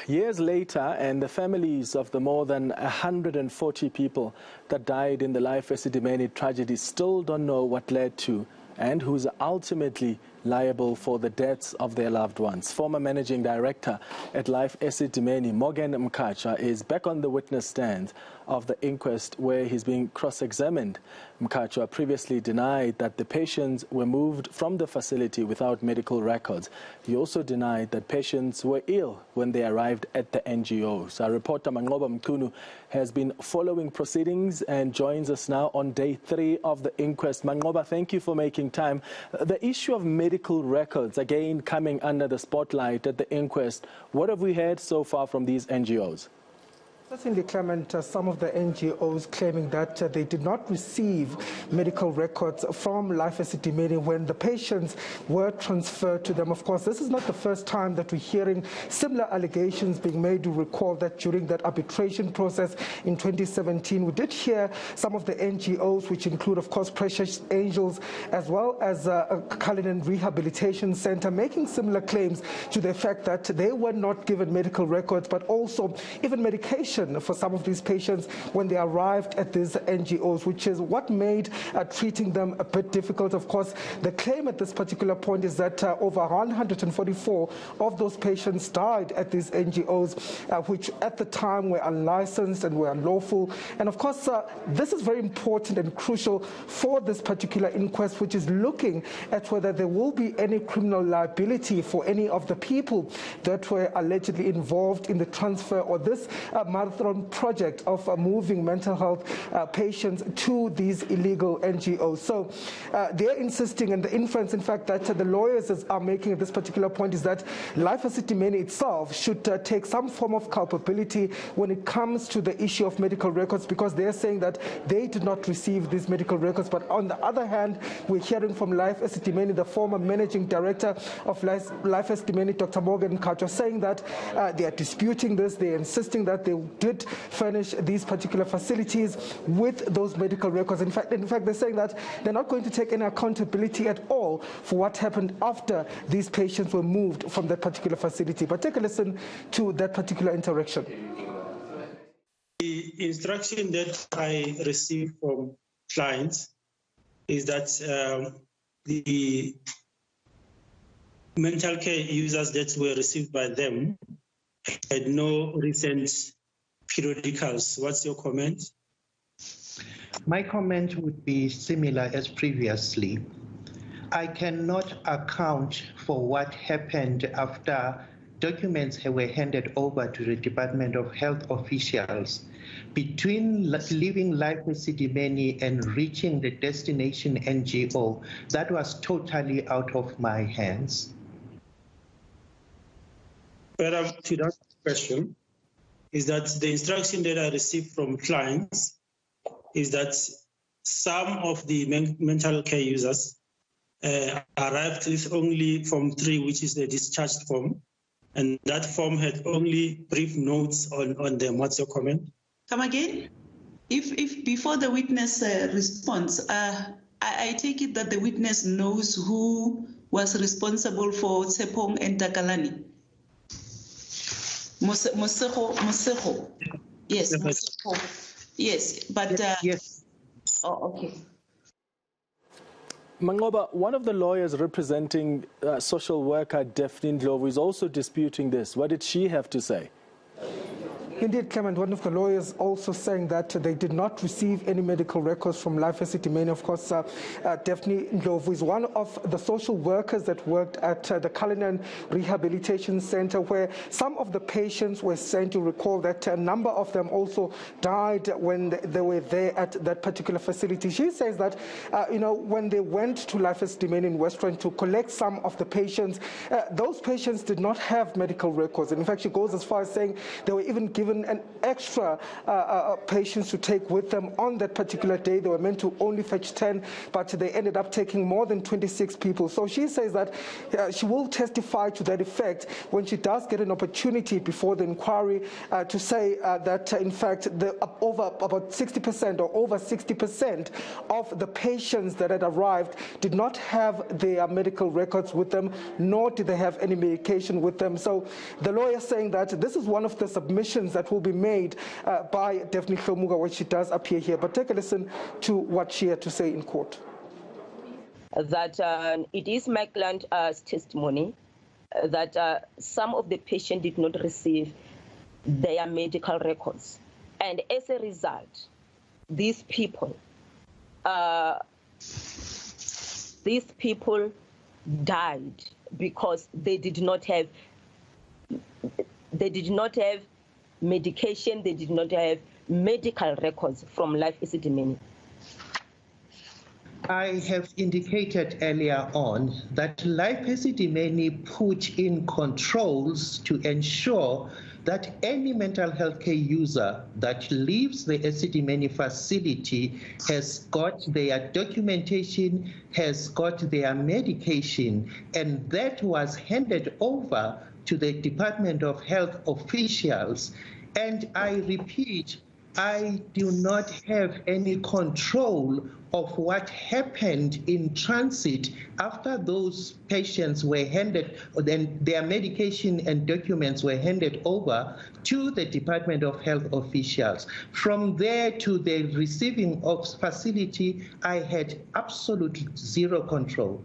Years later, and the families of the more than 140 people that died in the Life Esidimeni tragedy still don't know what led to and who's ultimately liable for the deaths of their loved ones. Former Managing Director at Life Esidimeni Morgan Mkhatshwa is back on the witness stand of the inquest where he's being cross-examined. Mkhatshwa previously denied that the patients were moved from the facility without medical records. He also denied that patients were ill when they arrived at the NGOs. Our reporter Manqoba Mchunu has been following proceedings and joins us now on day 3 of the inquest. Manqoba, thank you for making time. The issue of medical records again coming under the spotlight at the inquest. What have we heard so far from these NGOs? Certainly, Clement, some of the NGOs claiming that they did not receive medical records from Life Esidimeni when the patients were transferred to them. Of course, this is not the first time that we're hearing similar allegations being made. You recall that during that arbitration process in 2017, we did hear some of the NGOs, which include, of course, Precious Angels, as well as Cullinan Rehabilitation Center, making similar claims to the fact that they were not given medical records, but also even medication for some of these patients when they arrived at these NGOs, which is what made treating them a bit difficult. Of course, the claim at this particular point is that over 144 of those patients died at these NGOs, which at the time were unlicensed and were unlawful. And of course, this is very important and crucial for this particular inquest, which is looking at whether there will be any criminal liability for any of the people that were allegedly involved in the transfer or this marathon project of moving mental health patients to these illegal NGOs. So they're insisting, and the inference, in fact, that the lawyers are making at this particular point is that Life Esidimeni itself should take some form of culpability when it comes to the issue of medical records, because they're saying that they did not receive these medical records. But on the other hand, we're hearing from Life Esidimeni, the former managing director of Life Esidimeni, Dr. Morgan Mkhatshwa, saying that they are disputing this. They're insisting that they did furnish these particular facilities with those medical records. In fact, they're saying that they're not going to take any accountability at all for what happened after these patients were moved from that particular facility. But take a listen to that particular interaction. The instruction that I received from clients is that the mental care users that were received by them had no recent periodicals. What's your comment? My comment would be similar as previously. I cannot account for what happened after documents were handed over to the Department of Health officials. Between leaving Life Esidimeni and reaching the destination NGO, that was totally out of my hands. Further to that question, is that the instruction that I received from clients is that some of the mental care users arrived with only Form 3, which is the discharged form, and that form had only brief notes on them. What's your comment? Come again? If before the witness responds, I take it that the witness knows who was responsible for Tsepong and Takalani. Mosego. Yes, Mosego. Yes, but yes. Oh, okay. Manqoba, one of the lawyers representing social worker Daphne Ndlovu is also disputing this. What did she have to say? Indeed, Clement, one of the lawyers also saying that they did not receive any medical records from Life Esidimeni. Of course, Daphne Ndlovu is one of the social workers that worked at the Cullinan Rehabilitation Center, where some of the patients were sent. To recall that a number of them also died when they were there at that particular facility. She says that, when they went to Life Esidimeni in West Rand to collect some of the patients, those patients did not have medical records. And in fact, she goes as far as saying they were even given given an extra patients to take with them on that particular day. They were meant to only fetch 10, but they ended up taking more than 26 people. So she says that she will testify to that effect when she does get an opportunity before the inquiry to say that, in fact, over about 60% or over 60% of the patients that had arrived did not have their medical records with them, nor did they have any medication with them. So the lawyer saying that this is one of the submissions that will be made by Daphne Hlomuga when she does appear here. But take a listen to what she had to say in court. That it is my client's testimony that some of the patients did not receive their medical records. And as a result, these people died because they did not have medication, they did not have medical records from Life Esidimeni. I have indicated earlier on that Life Esidimeni put in controls to ensure that any mental health care user that leaves the Esidimeni facility has got their documentation, has got their medication, and that was handed over to the Department of Health officials. And I repeat, I do not have any control of what happened in transit after those patients were handed, then their medication and documents were handed over to the Department of Health officials. From there to the receiving of facility, I had absolutely zero control.